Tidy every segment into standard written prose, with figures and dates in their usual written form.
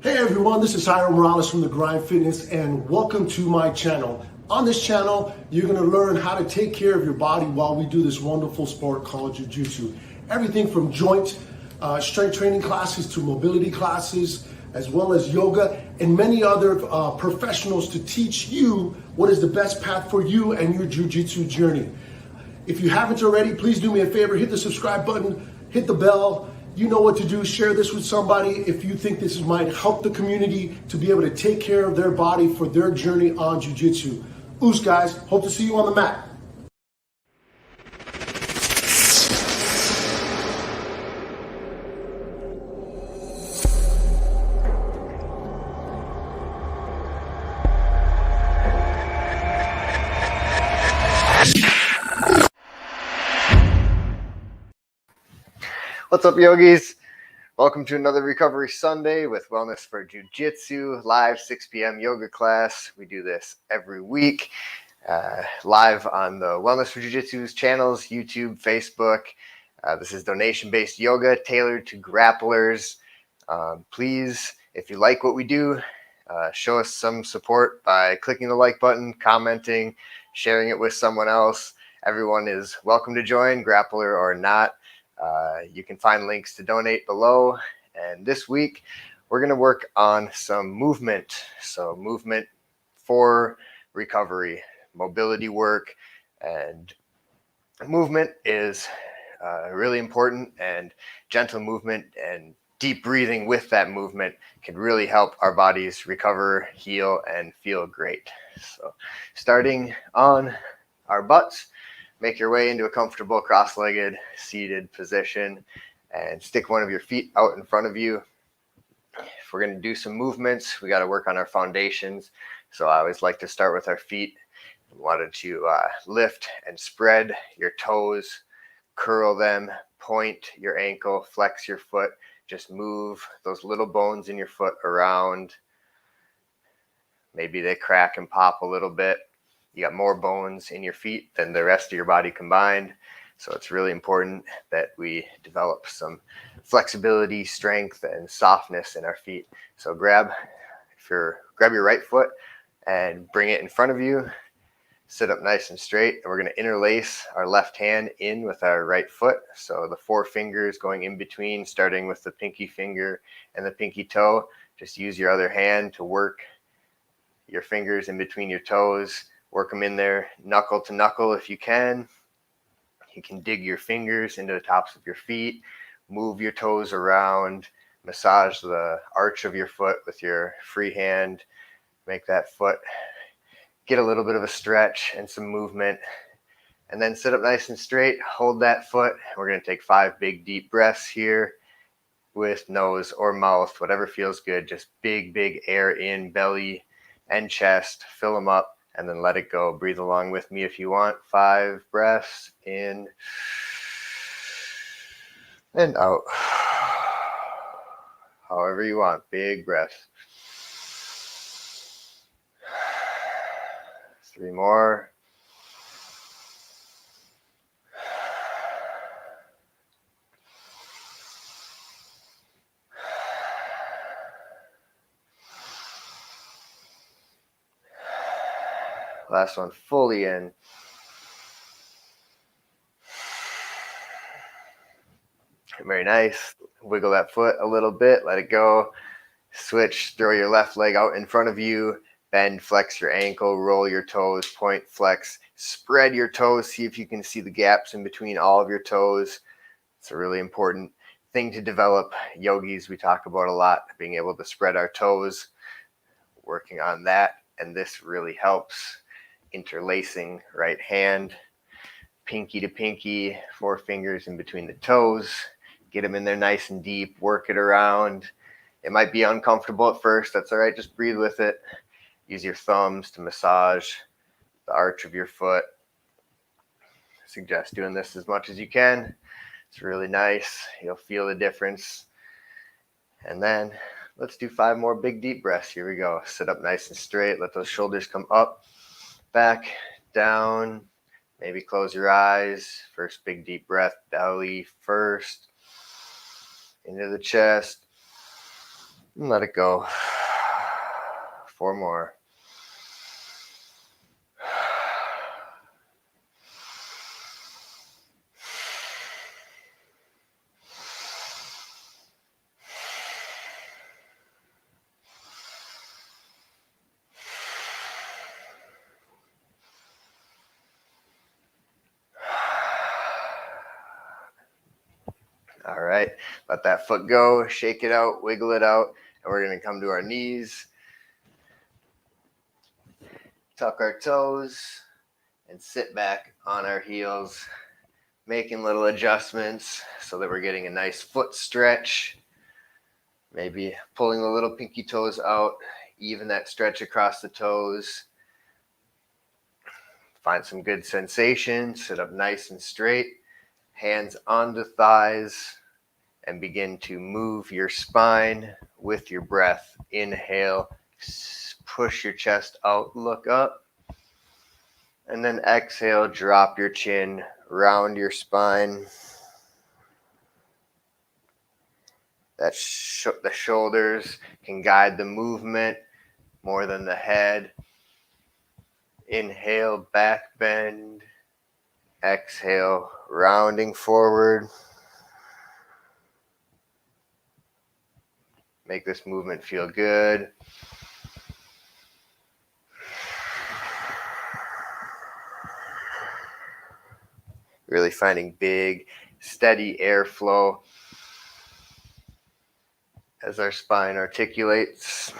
Hey everyone, this is Tyler Rentz from The Grind Fitness and welcome to my channel. On this channel, you're going to learn how to take care of your body while we do this wonderful sport called JiuJitsu. Everything from joint strength training classes to mobility classes, as well as yoga and many other professionals to teach you what is the best path for you and your JiuJitsu journey. If you haven't already, please do me a favor, hit the subscribe button, hit the bell. You know what to do. Share this with somebody if you think this might help the community to be able to take care of their body for their journey on jiu-jitsu. Oos, guys. Hope to see you on the mat. What's up, yogis? Welcome to another Recovery Sunday with Wellness for Jiu-Jitsu, live 6 p.m. yoga class. We do this every week, live on the Wellness for Jiu-Jitsu's channels, YouTube, Facebook. This is donation-based yoga tailored to grapplers. Please, if you like what we do, show us some support by clicking the like button, commenting, sharing it with someone else. Everyone is welcome to join, grappler or not. You can find links to donate below. And this week, we're going to work on some movement. So movement for recovery, mobility work, and movement is really important, and gentle movement and deep breathing with that movement can really help our bodies recover, heal, and feel great. So starting on our butts, make your way into a comfortable cross-legged seated position and stick one of your feet out in front of you. If we're going to do some movements, we got to work on our foundations. So I always like to start with our feet. We wanted to lift and spread your toes, curl them, point your ankle, flex your foot. Just move those little bones in your foot around. Maybe they crack and pop a little bit. You got more bones in your feet than the rest of your body combined. So it's really important that we develop some flexibility, strength, and softness in our feet. So grab your right foot and bring it in front of you. Sit up nice and straight. And we're going to interlace our left hand in with our right foot. So the four fingers going in between, starting with the pinky finger and the pinky toe. Just use your other hand to work your fingers in between your toes. Work them in there, knuckle to knuckle if you can. You can dig your fingers into the tops of your feet, move your toes around, massage the arch of your foot with your free hand. Make that foot get a little bit of a stretch and some movement. And then sit up nice and straight, hold that foot. We're going to take 5 big deep breaths here with nose or mouth, whatever feels good. Just big air in belly and chest, fill them up. And then let it go. Breathe along with me if you want. 5 breaths in and out. However you want. Big breath. 3 more. Last one, fully in. Very nice. Wiggle that foot a little bit. Let it go. Switch. Throw your left leg out in front of you. Bend, flex your ankle. Roll your toes. Point, flex. Spread your toes. See if you can see the gaps in between all of your toes. It's a really important thing to develop. Yogis, we talk about a lot. Being able to spread our toes. Working on that. And this really helps. Interlacing right hand, pinky to pinky, 4 fingers in between the toes. Get them in there nice and deep. Work it around. It might be uncomfortable at first. That's all right. Just breathe with it. Use your thumbs to massage the arch of your foot. I suggest doing this as much as you can. It's really nice. You'll feel the difference. And then let's do 5 more big deep breaths. Here we go. Sit up nice and straight. Let those shoulders come up. Back, down, maybe close your eyes. First big deep breath, belly first, into the chest, And let it go. 4 more. All right, let that foot go, shake it out, wiggle it out, and we're going to come to our knees, tuck our toes, and sit back on our heels, making little adjustments so that we're getting a nice foot stretch, maybe pulling the little pinky toes out, even that stretch across the toes. Find some good sensation, sit up nice and straight, hands on the thighs, and begin to move your spine with your breath. Inhale, push your chest out, look up. And then exhale, drop your chin, round your spine. The shoulders can guide the movement more than the head. Inhale, back bend. Exhale, rounding forward. Make this movement feel good. Really finding big, steady airflow as our spine articulates.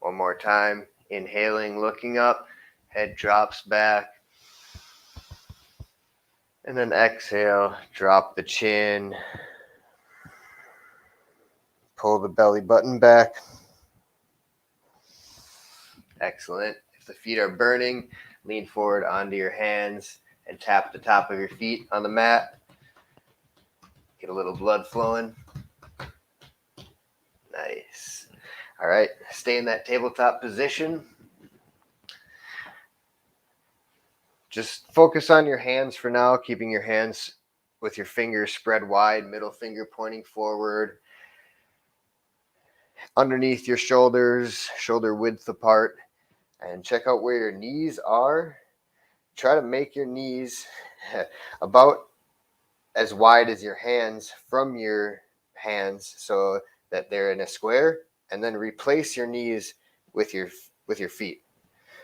One more time. Inhaling, looking up, head drops back. And then exhale, drop the chin. Pull the belly button back. Excellent. If the feet are burning, lean forward onto your hands and tap the top of your feet on the mat. Get a little blood flowing. Nice. All right, stay in that tabletop position. Just focus on your hands for now, keeping your hands with your fingers spread wide, middle finger pointing forward. Underneath your shoulders, shoulder width apart. And check out where your knees are. Try to make your knees about as wide as your hands from your hands so that they're in a square, and then replace your knees with your feet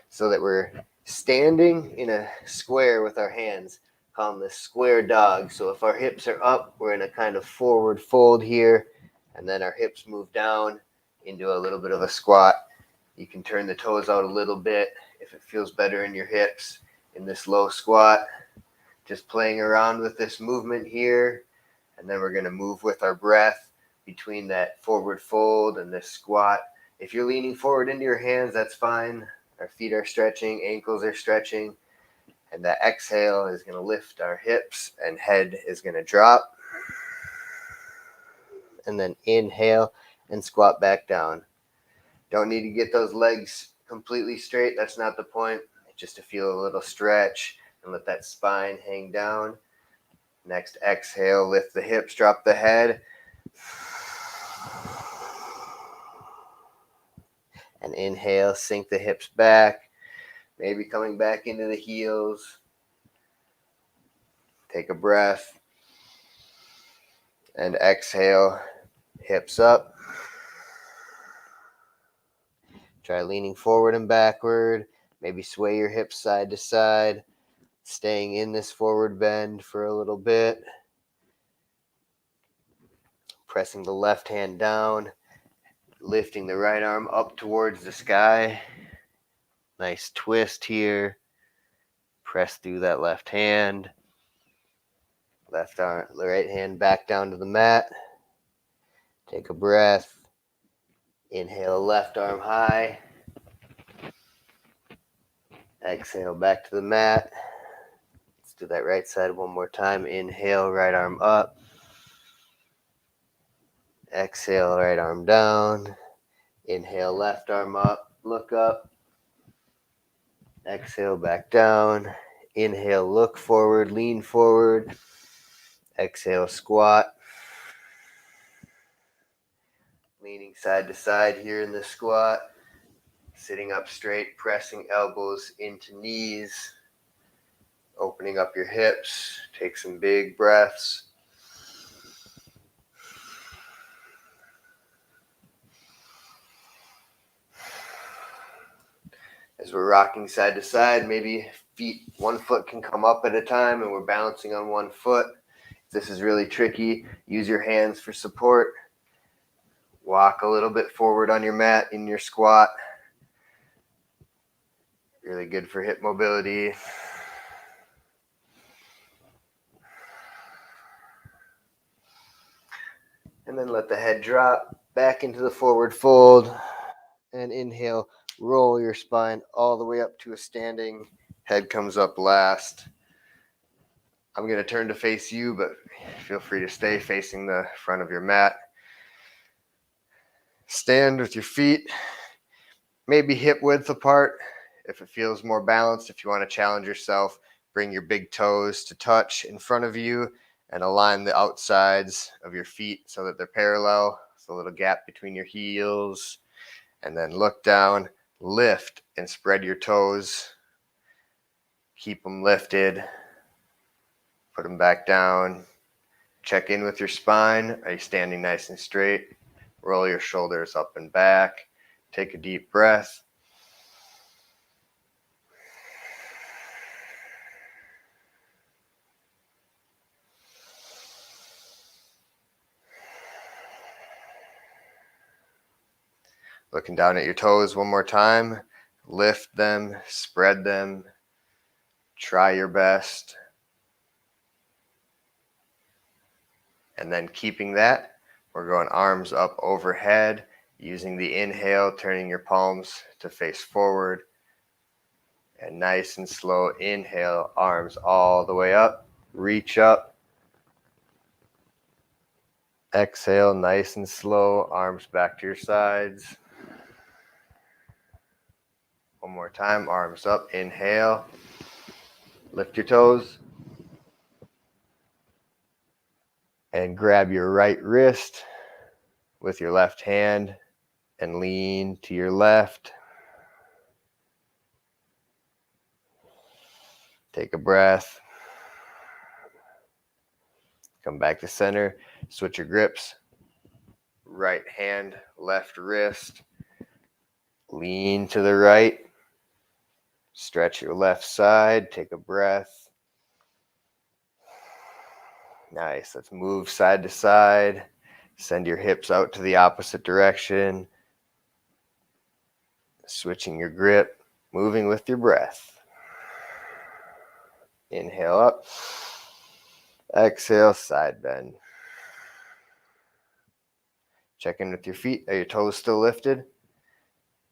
so that we're standing in a square with our hands, calling this square dog. So if our hips are up, we're in a kind of forward fold here, and then our hips move down into a little bit of a squat. You can turn the toes out a little bit if it feels better in your hips in this low squat. Just playing around with this movement here. And then we're going to move with our breath between that forward fold and this squat. If you're leaning forward into your hands, that's fine. Our feet are stretching, ankles are stretching. And that exhale is going to lift our hips and head is going to drop. And then inhale and squat back down. Don't need to get those legs completely straight. That's not the point. Just to feel a little stretch and let that spine hang down. Next exhale, lift the hips, drop the head. And inhale, sink the hips back. Maybe coming back into the heels. Take a breath. And exhale, hips up. Try leaning forward and backward. Maybe sway your hips side to side. Staying in this forward bend for a little bit. Pressing the left hand down. Lifting the right arm up towards the sky. Nice twist here. Press through that left hand. Left arm, right hand back down to the mat. Take a breath. Inhale, left arm high. Exhale, back to the mat. Let's do that right side one more time. Inhale, right arm up. Exhale, right arm down. Inhale, left arm up. Look up. Exhale, back down. Inhale, look forward, lean forward. Exhale, squat. Leaning side to side here in the squat. Sitting up straight, pressing elbows into knees. Opening up your hips. Take some big breaths. As we're rocking side to side, maybe one foot can come up at a time and we're balancing on one foot. If this is really tricky, use your hands for support. Walk a little bit forward on your mat in your squat. Really good for hip mobility. And then let the head drop back into the forward fold. And inhale, roll your spine all the way up to a standing. Head comes up last. I'm going to turn to face you, but feel free to stay facing the front of your mat. Stand with your feet maybe hip width apart if it feels more balanced. If you want to challenge yourself, bring your big toes to touch in front of you and align the outsides of your feet so that they're parallel. It's a little gap between your heels. And then look down, lift, and spread your toes. Keep them lifted. Put them back down. Check in with your spine. Are you standing nice and straight? Roll your shoulders up and back. Take a deep breath. Looking down at your toes one more time. Lift them, spread them. Try your best. And then keeping that, we're going arms up overhead, using the inhale, turning your palms to face forward. And nice and slow inhale, arms all the way up, reach up. Exhale, nice and slow, arms back to your sides. One more time, arms up, inhale. Lift your toes. And grab your right wrist with your left hand and lean to your left. Take a breath. Come back to center. Switch your grips. Right hand, left wrist. Lean to the right. Stretch your left side. Take a breath. Nice. Let's move side to side. Send your hips out to the opposite direction. Switching your grip. Moving with your breath. Inhale up. Exhale, side bend. Check in with your feet. Are your toes still lifted?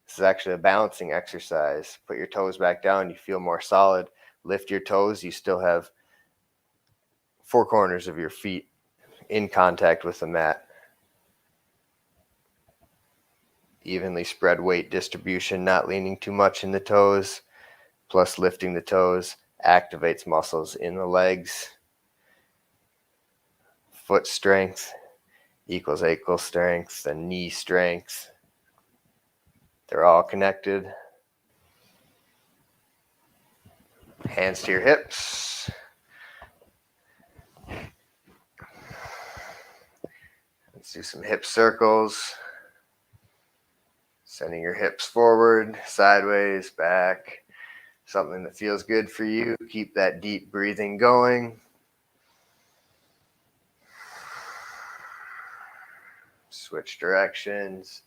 This is actually a balancing exercise. Put your toes back down. You feel more solid. Lift your toes. You still have four corners of your feet in contact with the mat. Evenly spread weight distribution, not leaning too much in the toes, plus lifting the toes activates muscles in the legs. Foot strength equals ankle strength and knee strength. They're all connected. Hands to your hips. Let's do some hip circles. Sending your hips forward, sideways, back. Something that feels good for you. Keep that deep breathing going. Switch directions.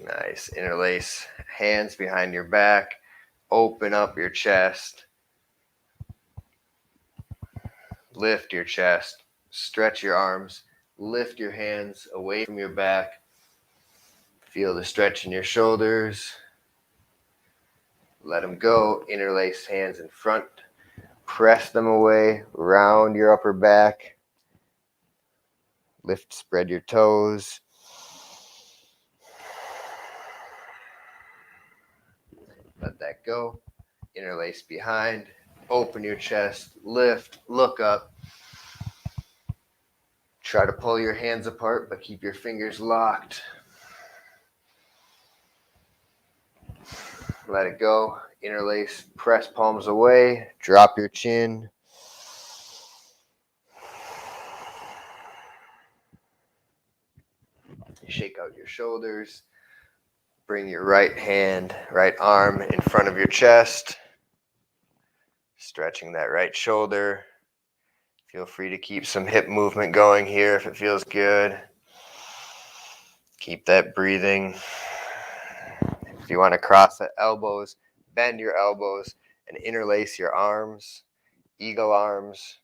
Nice. Interlace hands behind your back. Open up your chest. Lift your chest. Stretch your arms. Lift your hands away from your back. Feel the stretch in your shoulders. Let them go. Interlace hands in front. press them away, round your upper back. Lift, spread your toes. Let that go. Interlace behind. Open your chest. Lift. Look up. Try to pull your hands apart, but keep your fingers locked. Let it go. Interlace. Press palms away. Drop your chin. Shake out your shoulders. Bring your right hand, right arm in front of your chest. Stretching that right shoulder. Feel free to keep some hip movement going here if it feels good. Keep that breathing. If you want to cross the elbows, bend your elbows and interlace your arms. Eagle arms.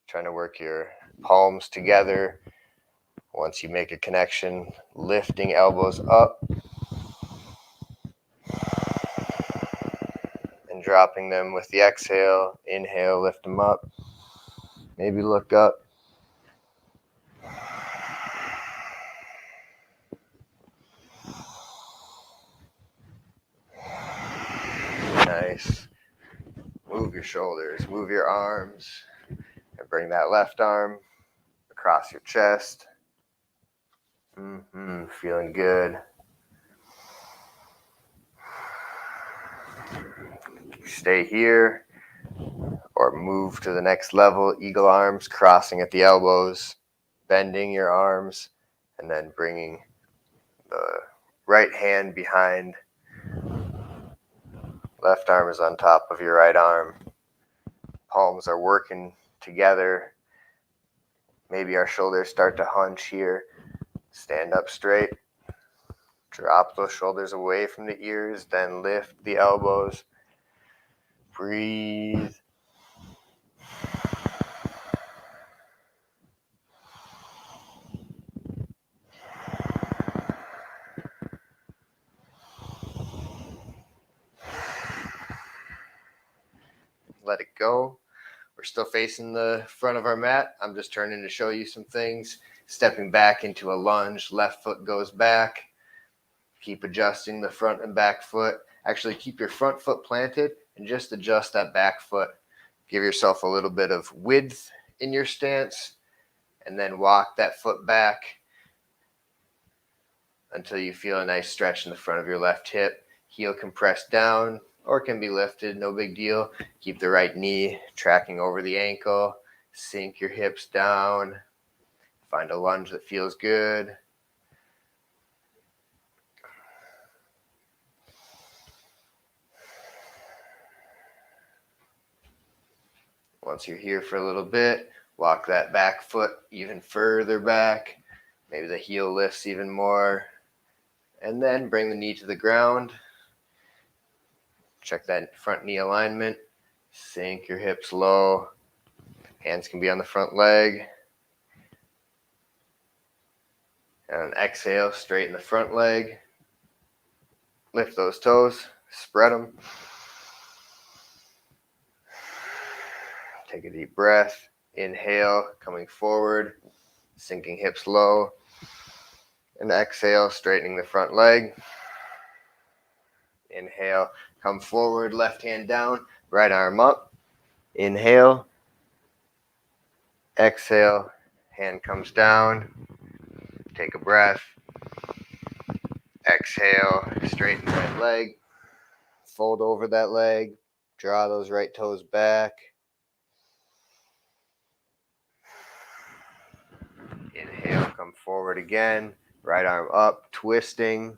Trying to work your palms together. Once you make a connection, lifting elbows up and dropping them with the exhale. Inhale, lift them up. Maybe look up. Nice. Move your shoulders, move your arms, and bring that left arm across your chest. Feeling good. Stay here or move to the next level. Eagle arms, crossing at the elbows, bending your arms, and then bringing the right hand behind. Left arm is on top of your right arm. Palms are working together. Maybe our shoulders start to hunch here. Stand up straight. Drop those shoulders away from the ears, then lift the elbows. Breathe. Let it go. We're still facing the front of our mat. I'm just turning to show you some things. Stepping back into a lunge. Left foot goes back. Keep adjusting the front and back foot. Actually, keep your front foot planted and just adjust that back foot. Give yourself a little bit of width in your stance and then walk that foot back until you feel a nice stretch in the front of your left hip. Heel can press down or can be lifted, no big deal. Keep the right knee tracking over the ankle. Sink your hips down. Find a lunge that feels good. Once you're here for a little bit, walk that back foot even further back. Maybe the heel lifts even more. And then bring the knee to the ground. Check that front knee alignment. Sink your hips low. Hands can be on the front leg. And exhale, straighten the front leg. Lift those toes. Spread them. Take a deep breath. Inhale, coming forward. Sinking hips low. And exhale, straightening the front leg. Inhale, come forward, left hand down, right arm up. Inhale. Exhale, hand comes down. Take a breath. Exhale, straighten the right leg. Fold over that leg. Draw those right toes back. Inhale, come forward again. Right arm up, twisting.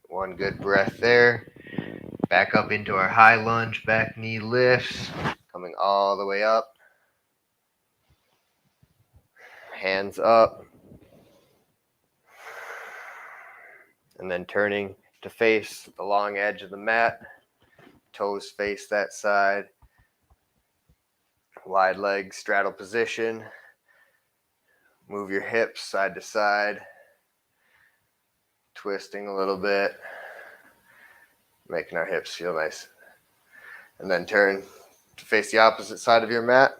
One good breath there. Back up into our high lunge, back knee lifts. Coming all the way up. Hands up. And then turning to face the long edge of the mat. Toes face that side. Wide legs, straddle position. Move your hips side to side. twisting a little bit, making our hips feel nice. And then turn to face the opposite side of your mat.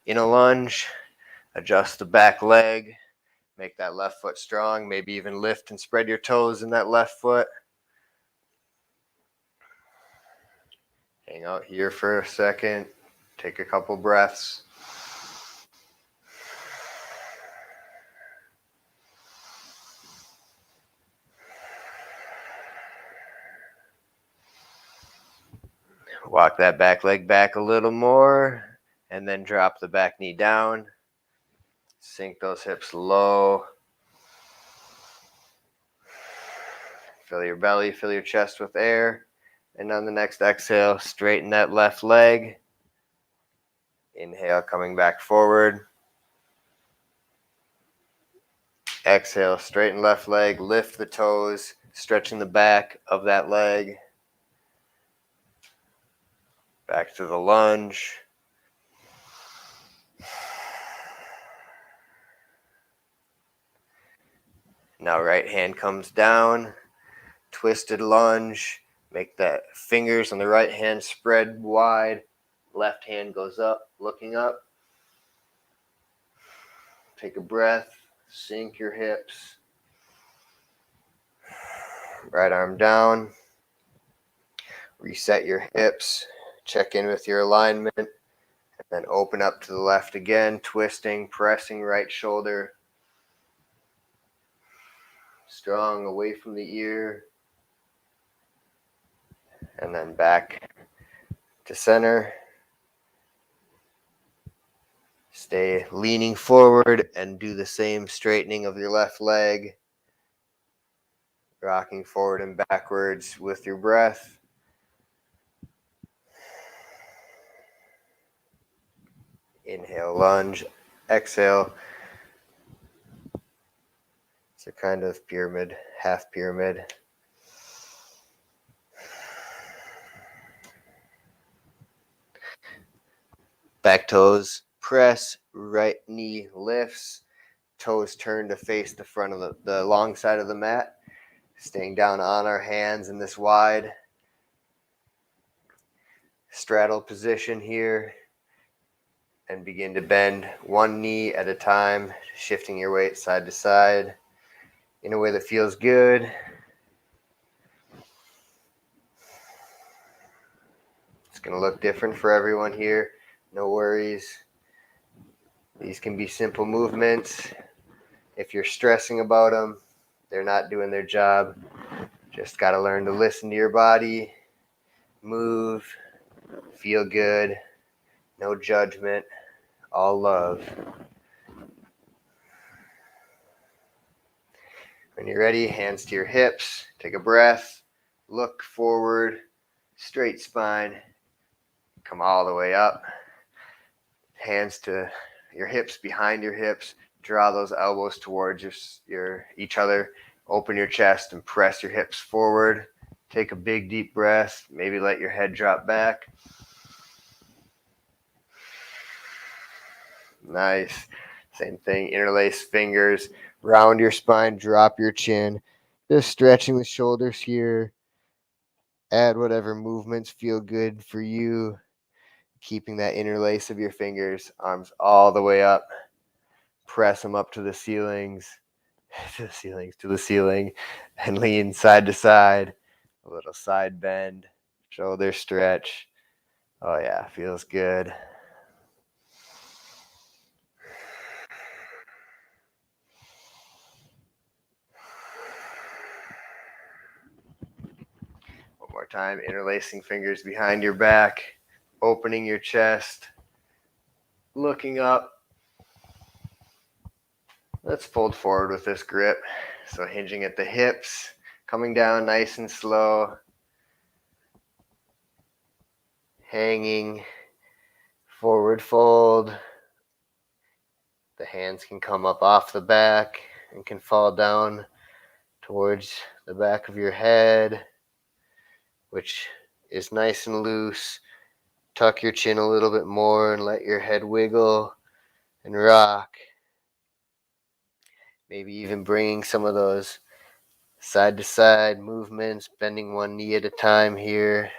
In a lunge, adjust the back leg, make that left foot strong, maybe even lift and spread your toes in that left foot. Hang out here for a second, take a couple breaths. Walk that back leg back a little more, and then drop the back knee down. Sink those hips low. Fill your belly, fill your chest with air. And on the next exhale, straighten that left leg. Inhale, coming back forward. Exhale, straighten left leg, lift the toes, stretching the back of that leg. Back to the lunge. Now right hand comes down, twisted lunge. Make that fingers on the right hand spread wide. Left hand goes up, looking up. Take a breath, sink your hips. Right arm down. Reset your hips. Check in with your alignment. And then open up to the left again, twisting, pressing right shoulder. Strong away from the ear. And then back to center. Stay leaning forward and do the same straightening of your left leg. Rocking forward and backwards with your breath. Inhale, lunge. Exhale. It's a kind of pyramid, half pyramid. Back toes press, right knee lifts, toes turn to face the front of the long side of the mat, staying down on our hands in this wide straddle position here, and begin to bend one knee at a time, shifting your weight side to side in a way that feels good. It's going to look different for everyone here. No worries. These can be simple movements. If you're stressing about them, they're not doing their job. Just got to learn to listen to your body, move, feel good, no judgment, all love. When you're ready, hands to your hips, take a breath, look forward, straight spine, come all the way up. Hands to your hips, behind your hips, draw those elbows towards each other, open your chest and press your hips forward. Take a big deep breath, maybe let your head drop back. Nice. Same thing, interlace fingers, round your spine, drop your chin. Just stretching the shoulders here. Add whatever movements feel good for you. Keeping that interlace of your fingers, arms all the way up. Press them up to the ceilings, to the ceiling, and lean side to side. A little side bend, shoulder stretch. Oh yeah, feels good. One more time, interlacing fingers behind your back, opening your chest, looking up. Let's fold forward with this grip. So hinging at the hips, coming down nice and slow. Hanging, forward fold. The hands can come up off the back and can fall down towards the back of your head, which is nice and loose. Tuck your chin a little bit more and let your head wiggle and rock. Maybe even bringing some of those Side to side movements, bending one knee at a time here.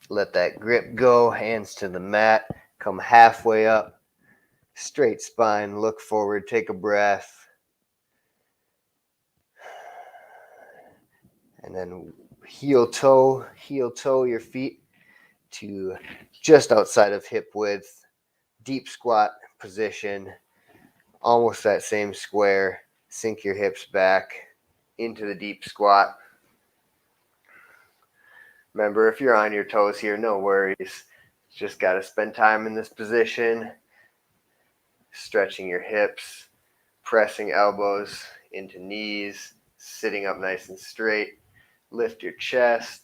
Let that grip go, hands to the mat, come halfway up, straight spine, look forward, take a breath. And then heel toe your feet to just outside of hip width, deep squat position, almost that same square. Sink your hips back into the deep squat. Remember, if you're on your toes here, no worries. Just got to spend time in this position, stretching your hips, pressing elbows into knees, sitting up nice and straight. Lift your chest.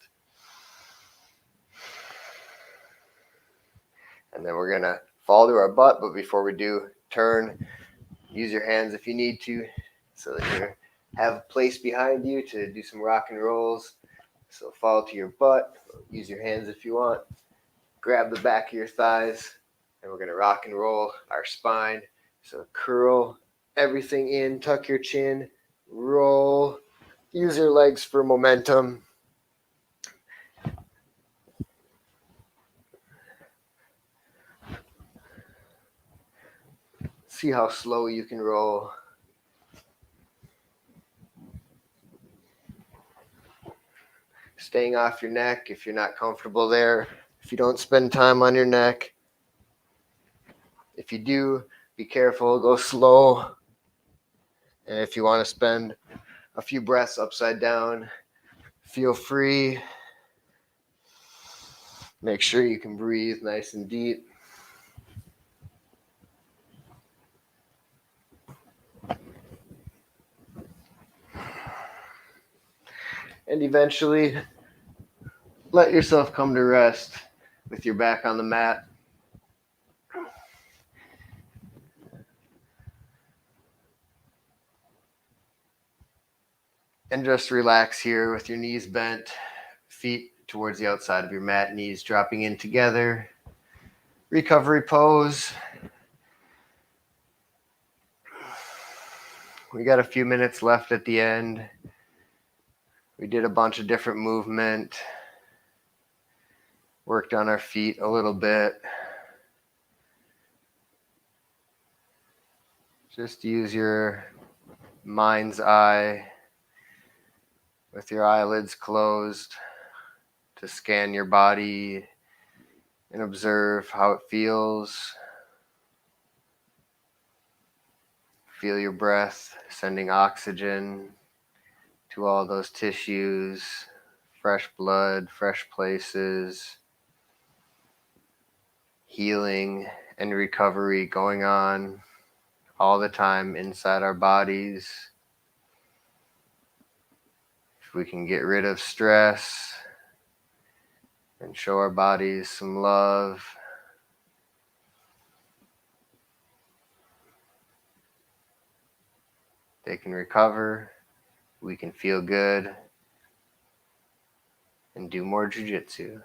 And then we're going to fall to our butt, but before we do, turn. Use your hands if you need to, so that you have a place behind you to do some rock and rolls. So fall to your butt. Use your hands if you want. Grab the back of your thighs, and we're going to rock and roll our spine. So curl everything in, tuck your chin, roll. Use your legs for momentum. See how slow you can roll. Staying off your neck if you're not comfortable there. If you don't spend time on your neck. If you do, be careful, go slow. And if you want to spend a few breaths upside down, feel free. Make sure you can breathe nice and deep. And eventually, let yourself come to rest with your back on the mat. And just relax here with your knees bent, feet towards the outside of your mat, knees dropping in together. Recovery pose. We got a few minutes left at the end. We did a bunch of different movement. Worked on our feet a little bit. Just use your mind's eye with your eyelids closed to scan your body and observe how it feels. Feel your breath sending oxygen to all those tissues, fresh blood, fresh places, healing and recovery going on all the time inside our bodies. If we can get rid of stress and show our bodies some love, they can recover, we can feel good, and do more jiu-jitsu.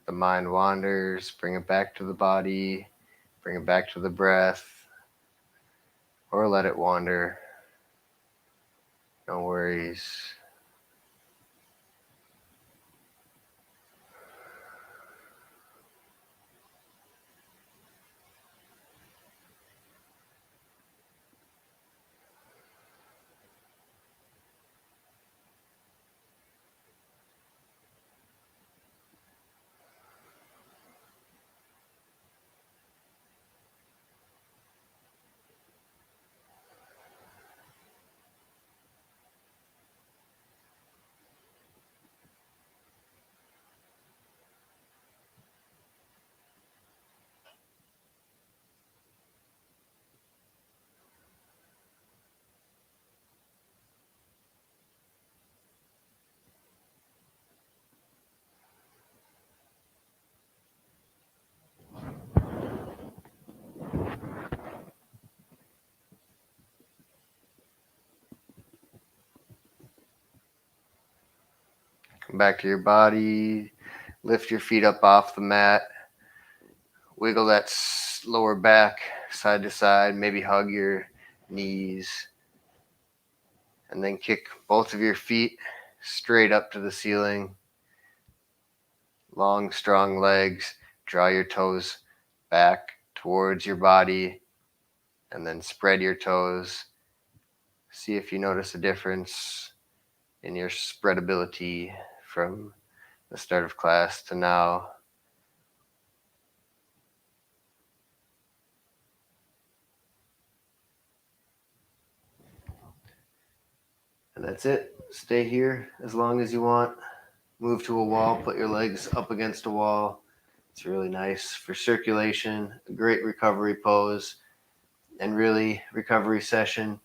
The mind wanders, bring it back to the body, bring it back to the breath, or let it wander. No worries. back to your body. Lift your feet up off the mat. Wiggle that lower back side to side. Maybe hug your knees. And then kick both of your feet straight up to the ceiling. Long, strong legs. Draw your toes back towards your body. And then spread your toes. See if you notice a difference in your spreadability from the start of class to now. And that's it. Stay here as long as you want. Move to a wall, put your legs up against a wall. It's really nice for circulation, a great recovery pose, and really recovery session.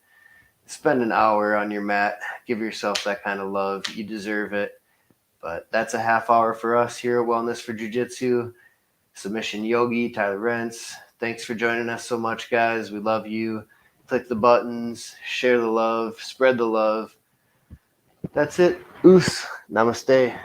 Spend an hour on your mat. Give yourself that kind of love. You deserve it. But that's a half hour for us here at Wellness for Jiu-Jitsu. Submission Yogi, Tyler Rentz. Thanks for joining us so much, guys. We love you. Click the buttons, share the love, spread the love. That's it. Oos. Namaste.